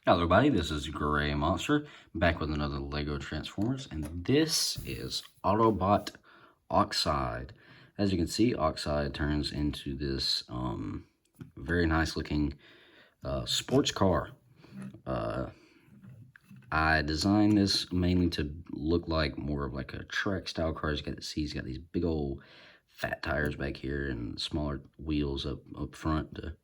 Hello everybody, this is Gray Monster, back with another LEGO Transformers, and this is Autobot Oxide. As you can see, Oxide turns into this very nice looking sports car. I designed this mainly to look like more of like a track style car. He's got these big old fat tires back here and smaller wheels up front to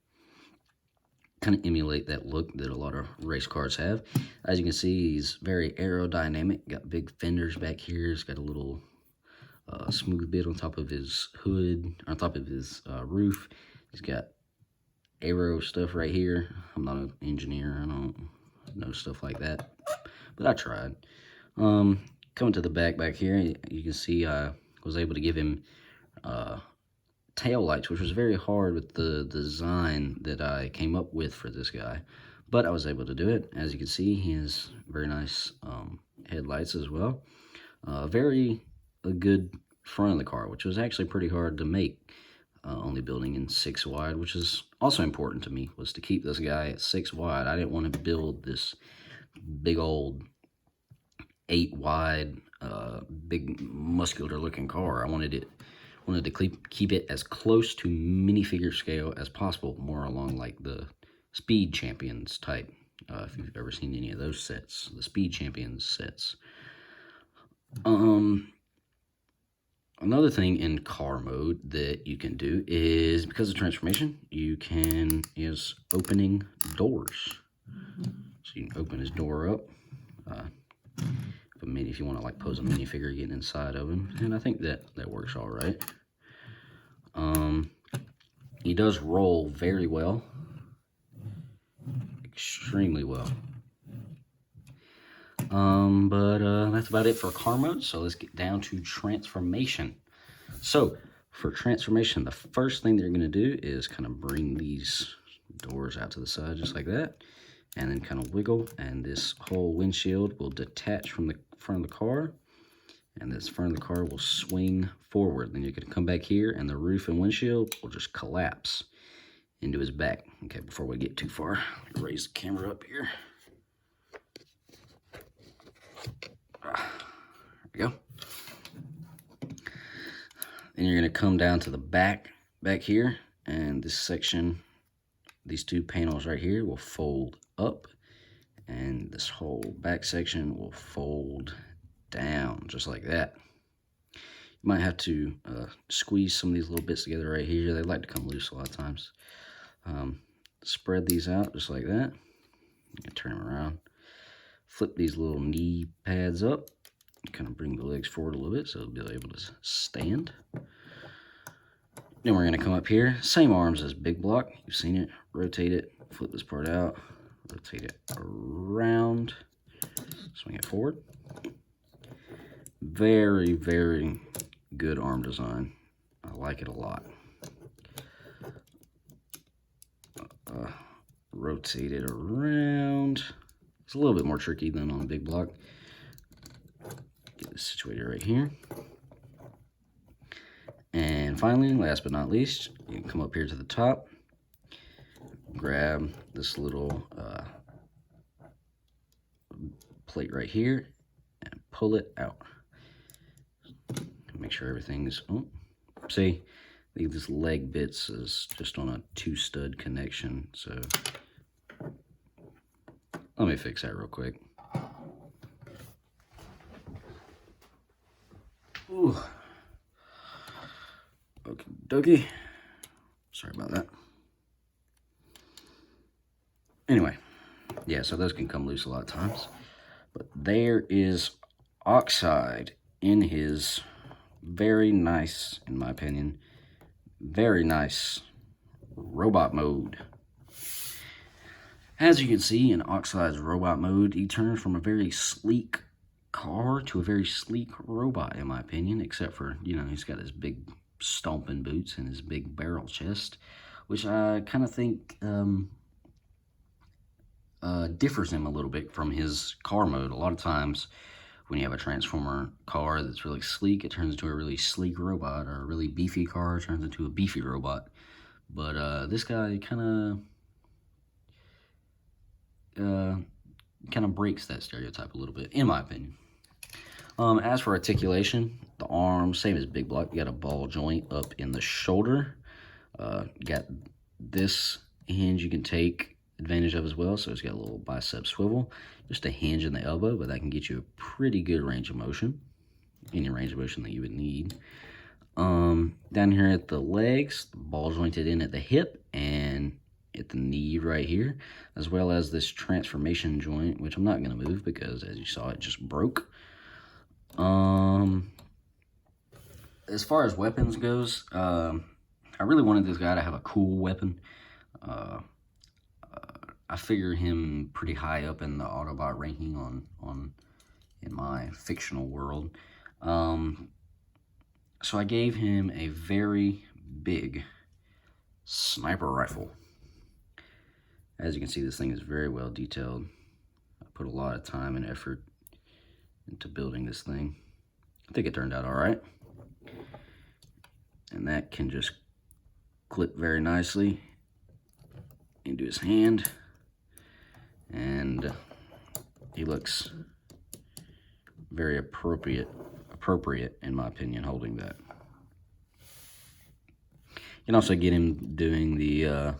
kind of emulate that look that a lot of race cars have. As you can see, he's very aerodynamic. Got big fenders back here. He's got a little smooth bit on top of his hood, on top of his roof. He's got aero stuff right here. I'm not an engineer. I don't know stuff like that, but I tried. Coming to the back here, you can see I was able to give him tail lights, which was very hard with the design that I came up with for this guy, but I was able to do it. As you can see, he has very nice headlights as well. Very a good front of the car, which was actually pretty hard to make, only building in 6 wide, which is also important to me, was to keep this guy at 6 wide. I didn't want to build this big old 8 wide, big muscular looking car. I wanted to keep it as close to minifigure scale as possible, more along like the Speed Champions type. If you've ever seen any of those sets, the Speed Champions sets. Another thing in car mode that you can do is, because of transformation, you can use opening doors. So you can open his door up. If you want to like pose a minifigure getting inside of him, and I think that works all right. He does roll very well, extremely well. But that's about it for car mode. So let's get down to transformation. So for transformation, the first thing they're going to do is kind of bring these doors out to the side just like that, and then kind of wiggle, and this whole windshield will detach from the front of the car, and this front of the car will swing forward. Then you can come back here, and the roof and windshield will just collapse into his back. Okay, before we get too far, raise the camera up here. There we go. Then you're going to come down to the back here, and this section, these 2 panels right here will fold up, and this whole back section will fold down just like that. You might have to squeeze some of these little bits together right here. They like to come loose a lot of times. Spread these out just like that. Turn them around. Flip these little knee pads up. Kind of bring the legs forward a little bit so they'll be able to stand. Then we're going to come up here. Same arms as Big Block. You've seen it. Rotate it. Flip this part out. Rotate it around. Swing it forward. Very, very good arm design. I like it a lot. Rotate it around. It's a little bit more tricky than on a Big Block. Get this situated right here. And finally, last but not least, you can come up here to the top, grab this little plate right here, and pull it out. Make sure everything's, see, this leg bits is just on a 2-stud connection, so let me fix that real quick. Ooh. Okie dokie. Sorry about that. Anyway, yeah, so those can come loose a lot of times. But there is Oxide in his very nice, in my opinion, very nice robot mode. As you can see, in Oxide's robot mode, he turns from a very sleek car to a very sleek robot, in my opinion, except for, you know, he's got his big stomping boots and his big barrel chest, which I kind of think differs him a little bit from his car mode. A lot of times when you have a Transformer car that's really sleek, it turns into a really sleek robot, or a really beefy car turns into a beefy robot. But this guy kind of kind of breaks that stereotype a little bit, in my opinion. As for articulation, the arm, same as Big Block. You got a ball joint up in the shoulder. You got this hinge you can take advantage of as well. So it's got a little bicep swivel, just a hinge in the elbow, but that can get you a pretty good range of motion, any range of motion that you would need. Down here at the legs, the ball jointed in at the hip and at the knee right here, as well as this transformation joint, which I'm not going to move because, as you saw, it just broke. As far as weapons goes, I really wanted this guy to have a cool weapon. I figure him pretty high up in the Autobot ranking in my fictional world. So I gave him a very big sniper rifle. As you can see, this thing is very well detailed. I put a lot of time and effort into building this thing. I think it turned out all right. And that can just clip very nicely into his hand. And he looks very appropriate in my opinion, holding that. You can also get him doing the,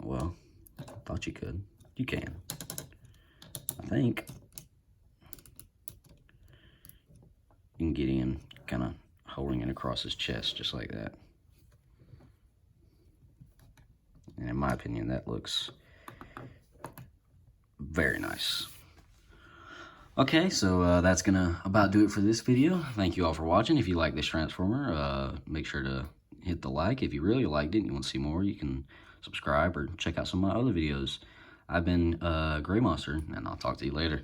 well, I thought you could. You can. I think. You can get him kind of holding it across his chest, just like that. And in my opinion, that looks very nice. Okay, so that's gonna about do it for this video. Thank you all for watching. If you like this Transformer, make sure to hit the like. If you really liked it and you want to see more, you can subscribe or check out some of my other videos. I've been Gray Monster, and I'll talk to you later.